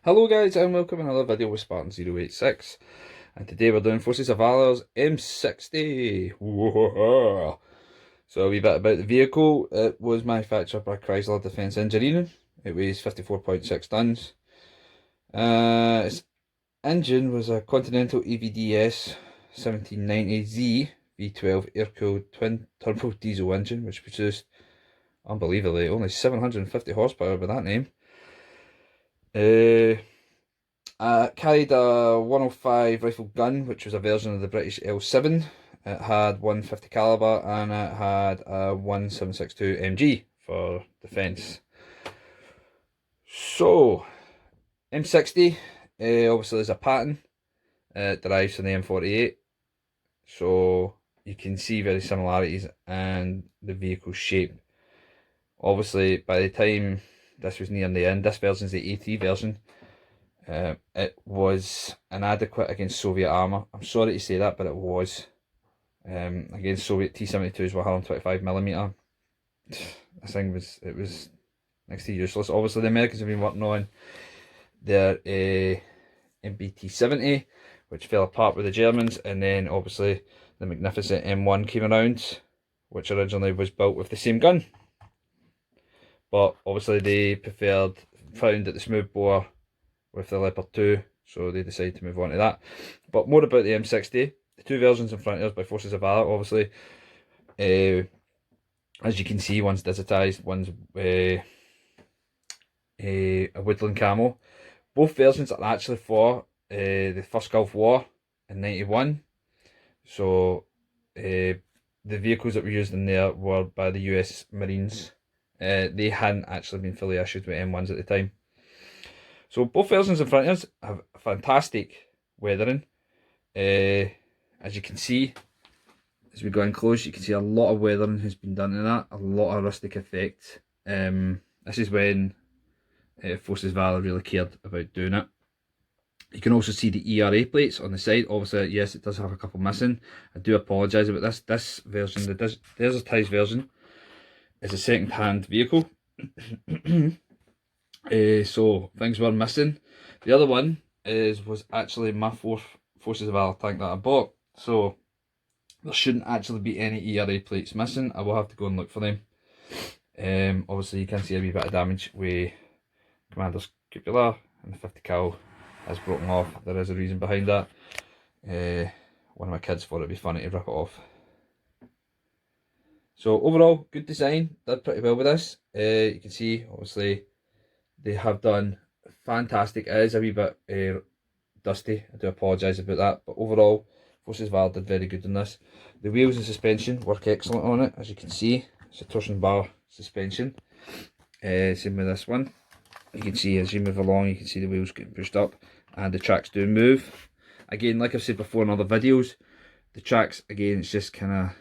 Hello guys and welcome to another video with Spartan086, and today we're doing Forces of Valor's M60. Whoa. So a wee bit about the vehicle. It was manufactured by Chrysler Defence Engineering. It weighs 54.6 tons. Its engine was a Continental EVDS 1790Z V12 air-cooled twin-turbo diesel engine, which produced, unbelievably, only 750 horsepower by that name. Carried a 105 rifle gun, which was a version of the British L7. It had 150 caliber and it had a 1762 MG for defence. So, M60 obviously is a Patton. It derives from the M48. So you can see very similarities in the vehicle shape. Obviously, by the time this was near the end, this version is the A3 version. It was inadequate against Soviet armour. I'm sorry to say that, but it was. Against Soviet T-72s with 125mm. This thing was next to useless. Obviously, the Americans have been working on their MBT-70, which fell apart with the Germans, and then obviously the magnificent M1 came around, which originally was built with the same gun. But obviously they found that the smoothbore with the Leopard 2, so they decided to move on to that. But more about the M60. The two versions in front of us by Forces of Valor, obviously, as you can see, one's digitised, one's a woodland camo. Both versions are actually for the first Gulf War in '91. So the vehicles that were used in there were by the US Marines. They hadn't actually been fully issued with M1s at the time. So both versions in front of us have fantastic weathering. As you can see, as we go in close, you can see a lot of weathering has been done to that, a lot of rustic effect. This is when Forces Valor really cared about doing it. You can also see the ERA plates on the side. Obviously, yes, it does have a couple missing. I do apologise about this. This version, the desertised version, is a second-hand vehicle. So things were missing. The other one was actually my Forces of Valor tank that I bought. So there shouldn't actually be any ERA plates missing. I will have to go and look for them. Obviously you can see a wee bit of damage with Commander's cupola, and the 50 cal has broken off. There is a reason behind that. One of my kids thought it'd be funny to rip it off. So overall, good design, did pretty well with this. You can see, obviously, they have done fantastic. It is a wee bit dusty, I do apologise about that, but overall, Forces Valor did very good on this. The wheels and suspension work excellent on it, as you can see. It's a torsion bar suspension. Same with this one. You can see as you move along, you can see the wheels getting pushed up, and the tracks do move. Again, like I've said before in other videos, the tracks, again, it's just kind of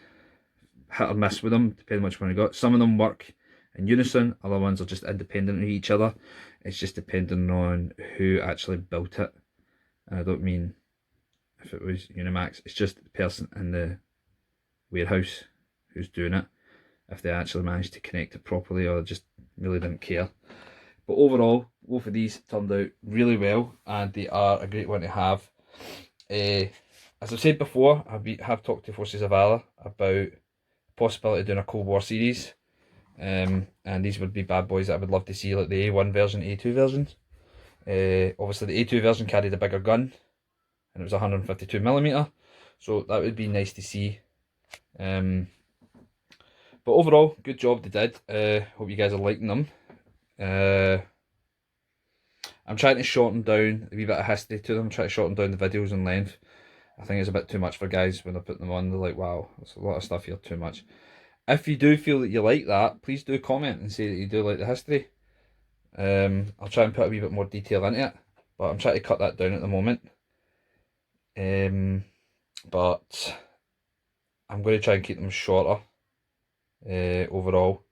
hit or miss with them, depending on which one you got. Some of them work in unison, other ones are just independent of each other. It's just depending on who actually built it. And I don't mean if it was Unimax, it's just the person in the warehouse who's doing it, if they actually managed to connect it properly or just really didn't care. But overall, both of these turned out really well, and they are a great one to have. As I've said before, I have talked to Forces of Valor about the possibility of doing a Cold War series. And these would be bad boys that I would love to see, like the A1 version, A2 versions. Obviously the A2 version carried a bigger gun, and it was 152mm, so that would be nice to see. But overall, good job they did. Hope you guys are liking them. I'm trying to shorten down a wee bit of history to them, try to shorten down the videos in length. I think it's a bit too much for guys when they're putting them on. They're like, wow, there's a lot of stuff here, too much. If you do feel that you like that, please do comment and say that you do like the history. I'll try and put a wee bit more detail into it, but I'm trying to cut that down at the moment. But I'm going to try and keep them shorter overall.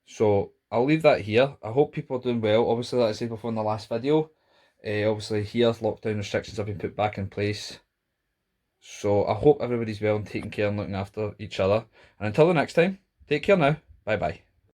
So I'll leave that here. I hope people are doing well. Obviously, like I said before in the last video, obviously here lockdown restrictions have been put back in place. So I hope everybody's well and taking care and looking after each other. And until the next time, take care now. Bye bye.